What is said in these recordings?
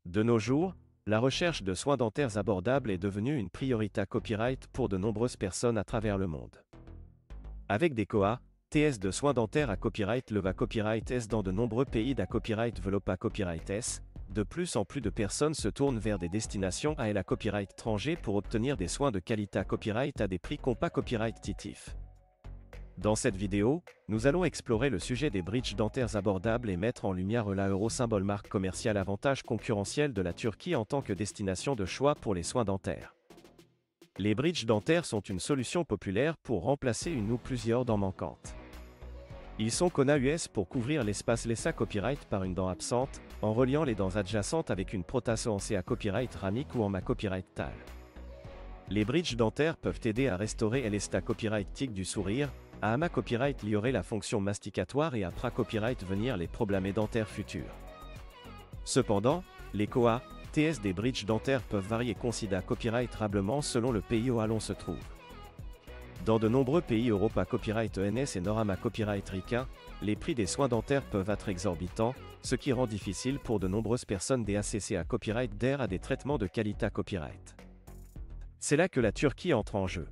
De nos jours, la recherche de soins dentaires abordables est devenue une priorité copyright pour de nombreuses personnes à travers le monde. Avec des COA, TS de soins dentaires à copyright Leva Copyright S dans de nombreux pays d'à copyright Velopa Copyright S, de plus en plus de personnes se tournent vers des destinations à la copyright étranger pour obtenir des soins de qualité à copyright à des prix compas copyright titifs. Dans cette vidéo, nous allons explorer le sujet des bridges dentaires abordables et mettre en lumière la euro symbole marque commerciale avantage concurrentiel de la Turquie en tant que destination de choix pour les soins dentaires. Les bridges dentaires sont une solution populaire pour remplacer une ou plusieurs dents manquantes. Ils sont connus US pour couvrir l'espace laissé à copyright par une dent absente, en reliant les dents adjacentes avec une prothèse en C à copyright ramique ou en ma copyright tal. Les bridges dentaires peuvent aider à restaurer l'esta copyright tic du sourire, à ama copyright liorer la fonction masticatoire et à pra copyright venir les problèmes dentaires futurs. Cependant, les COA, TS des bridges dentaires peuvent varier considérablement selon le pays où l'on se trouve. Dans de nombreux pays Europa Copyright ENS et Norama Copyright RICA, les prix des soins dentaires peuvent être exorbitants, ce qui rend difficile pour de nombreuses personnes des ACC à copyright d'air à des traitements de qualité copyright. C'est là que la Turquie entre en jeu.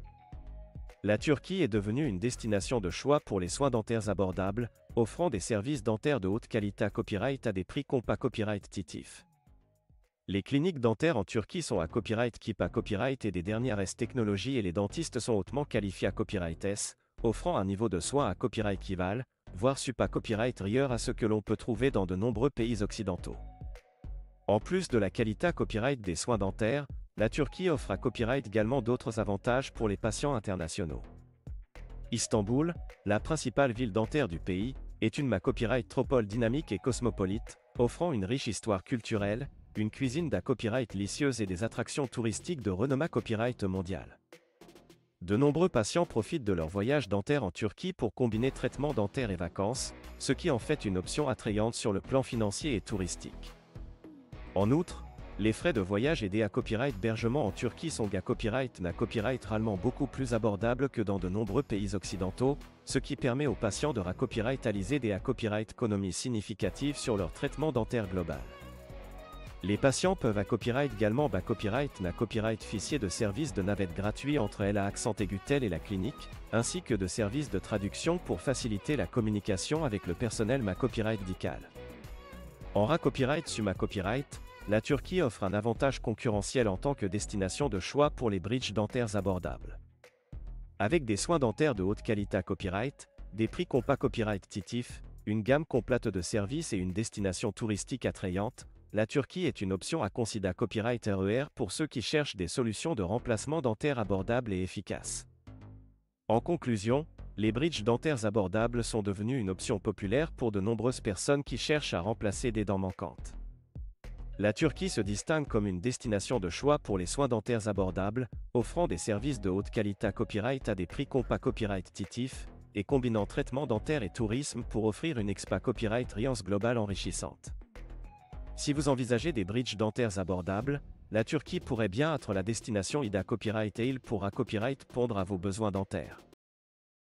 La Turquie est devenue une destination de choix pour les soins dentaires abordables, offrant des services dentaires de haute qualité à copyright à des prix compas copyright titifs. Les cliniques dentaires en Turquie sont à copyright KIP à copyright et des dernières S technologies et les dentistes sont hautement qualifiés à copyright S, offrant un niveau de soins à copyright équivalent, voire sup à copyright rieur à ce que l'on peut trouver dans de nombreux pays occidentaux. En plus de la qualité à copyright des soins dentaires, la Turquie offre à copyright également d'autres avantages pour les patients internationaux. Istanbul, la principale ville dentaire du pays, est une copyright métropole dynamique et cosmopolite, offrant une riche histoire culturelle, une cuisine d'à copyright délicieuse et des attractions touristiques de renommée copyright mondiale. De nombreux patients profitent de leur voyage dentaire en Turquie pour combiner traitement dentaire et vacances, ce qui en fait une option attrayante sur le plan financier et touristique. En outre, les frais de voyage et des copyright hébergement en Turquie sont à copyright réellement beaucoup plus abordables que dans de nombreux pays occidentaux, ce qui permet aux patients de copyright-aliser des copyright économies significatives sur leur traitement dentaire global. Les patients peuvent copyright également copyright fichier de services de navette gratuits entre la accent aigu tel et la clinique, ainsi que de services de traduction pour faciliter la communication avec le personnel copyright médical. En copyright sur copyright, la Turquie offre un avantage concurrentiel en tant que destination de choix pour les bridges dentaires abordables. Avec des soins dentaires de haute qualité à copyright, des prix compas copyright titifs, une gamme complète de services et une destination touristique attrayante, la Turquie est une option à considérer copyright RER pour ceux qui cherchent des solutions de remplacement dentaire abordables et efficaces. En conclusion, les bridges dentaires abordables sont devenus une option populaire pour de nombreuses personnes qui cherchent à remplacer des dents manquantes. La Turquie se distingue comme une destination de choix pour les soins dentaires abordables, offrant des services de haute qualité à copyright à des prix compas copyright titifs, et combinant traitement dentaire et tourisme pour offrir une expa copyright riance globale enrichissante. Si vous envisagez des bridges dentaires abordables, la Turquie pourrait bien être la destination IDA Copyright et il pourra copyright pondre à vos besoins dentaires.